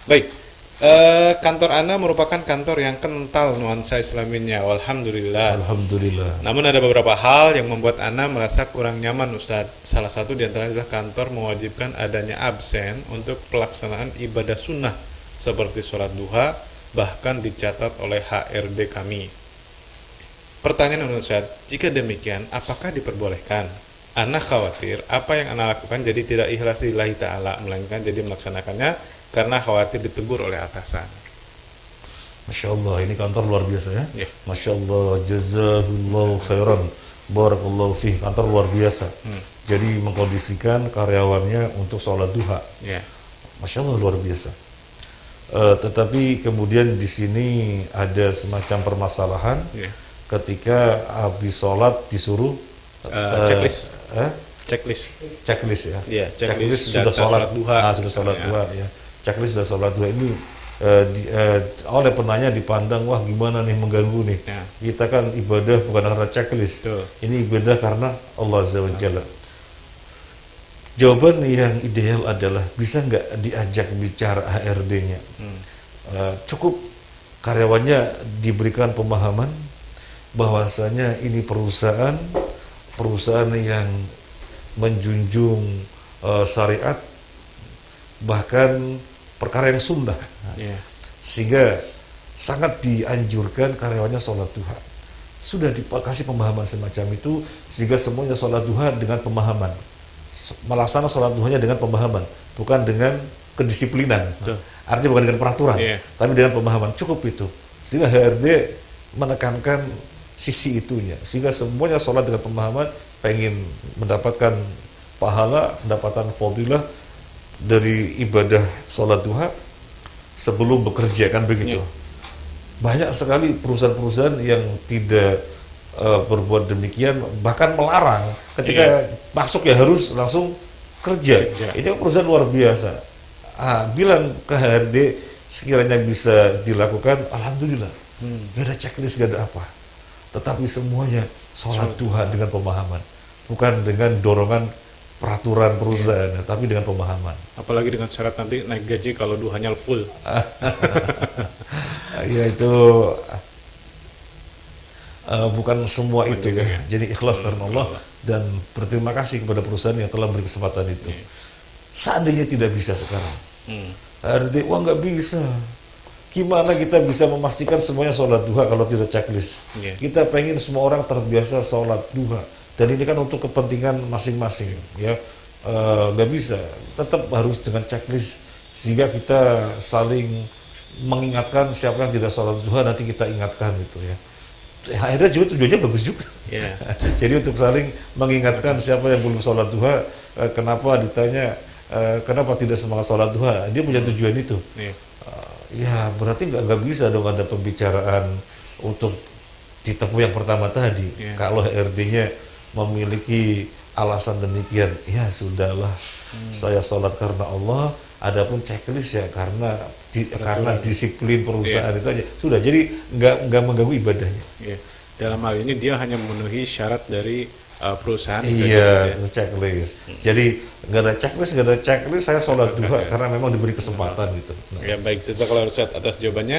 Baik, kantor Anda merupakan kantor yang kental nuansa Islaminya, alhamdulillah. Alhamdulillah. Namun ada beberapa hal yang membuat Anda merasa kurang nyaman, Ustadz. Salah satu di antaranya adalah kantor mewajibkan adanya absen untuk pelaksanaan ibadah sunnah seperti sholat duha, bahkan dicatat oleh HRD kami. Pertanyaan menurut Ustadz, jika demikian, apakah diperbolehkan? Ana khawatir apa yang Ana lakukan jadi tidak ikhlas lillahi ta'ala, melainkan jadi melaksanakannya karena khawatir ditegur oleh atasan. Masya Allah, ini kantor luar biasa ya. Ya. Masya Allah, jazakallahu khairan, barakallahu fih. Kantor luar biasa. Jadi mengkondisikan karyawannya untuk sholat duha. Ya. Masya Allah, luar biasa. Tetapi kemudian di sini ada semacam permasalahan. Ya. Ketika habis sholat disuruh Checklist. checklist ya. Iya, checklist checklist sudah data sholat sholat duha. sudah sholat Ya. duha ya. Checklist sudah sholat duha ini oleh penanya dipandang, wah gimana nih, mengganggu nih. Ya. Kita kan ibadah bukan karena checklist. Betul. Ini ibadah karena Allah Azza wa Jalla. Jawaban yang ideal adalah bisa nggak diajak bicara HRD-nya. Cukup karyawannya diberikan pemahaman bahwasanya ini perusahaan yang menjunjung syariat, bahkan perkara yang sunnah, Ya. sehingga sangat dianjurkan karyawannya sholat duha. Sudah dikasih pemahaman semacam itu, sehingga semuanya sholat duha dengan pemahaman, melaksanakan sholat duhanya dengan pemahaman, bukan dengan kedisiplinan. Betul. Artinya bukan dengan peraturan, Iya. tapi dengan pemahaman. Cukup itu, sehingga HRD menekankan sisi itunya, sehingga semuanya sholat dengan pemahaman, pengen mendapatkan pahala, mendapatkan fadilah dari ibadah sholat duha sebelum bekerja, kan begitu. Banyak sekali perusahaan-perusahaan yang tidak berbuat demikian, bahkan melarang ketika masuk ya harus langsung kerja. Ini perusahaan luar biasa. Bilang ke HRD sekiranya bisa dilakukan, alhamdulillah. Gak ada checklist, gak ada apa. Tetapi semuanya sholat duha dengan pemahaman, bukan dengan dorongan peraturan perusahaan, tapi dengan pemahaman. Apalagi dengan syarat nanti naik gaji kalau duhanya full. Ya itu bukan semua itu ya. Jadi ikhlas karena Allah dan berterima kasih kepada perusahaan yang telah beri kesempatan itu. Seandainya tidak bisa sekarang, HRD, wah nggak bisa. Gimana kita bisa memastikan semuanya sholat duha kalau tidak checklist? Kita pengen semua orang terbiasa sholat duha, dan ini kan untuk kepentingan masing-masing, ya. Nggak bisa, tetap harus dengan checklist, sehingga kita saling mengingatkan. Siapa yang tidak sholat duha nanti kita ingatkan gitu ya. Akhirnya juga tujuannya bagus juga. Jadi untuk saling mengingatkan siapa yang belum sholat duha, kenapa ditanya kenapa tidak semangat sholat duha, dia punya tujuan itu. Ya berarti nggak bisa dong ada pembicaraan untuk ditempuh yang pertama tadi. Kalau HRD-nya memiliki alasan demikian, ya sudahlah, saya sholat karena Allah. Adapun checklist ya karena disiplin perusahaan itu aja sudah. Jadi nggak mengganggu ibadahnya. Dalam hal ini dia hanya memenuhi syarat dari perusahaan. Iya, checklist. Jadi nggak ada checklist, saya sholat duha karena memang diberi kesempatan gitu. Ya baik, jazakallahu Ustaz atas jawabannya.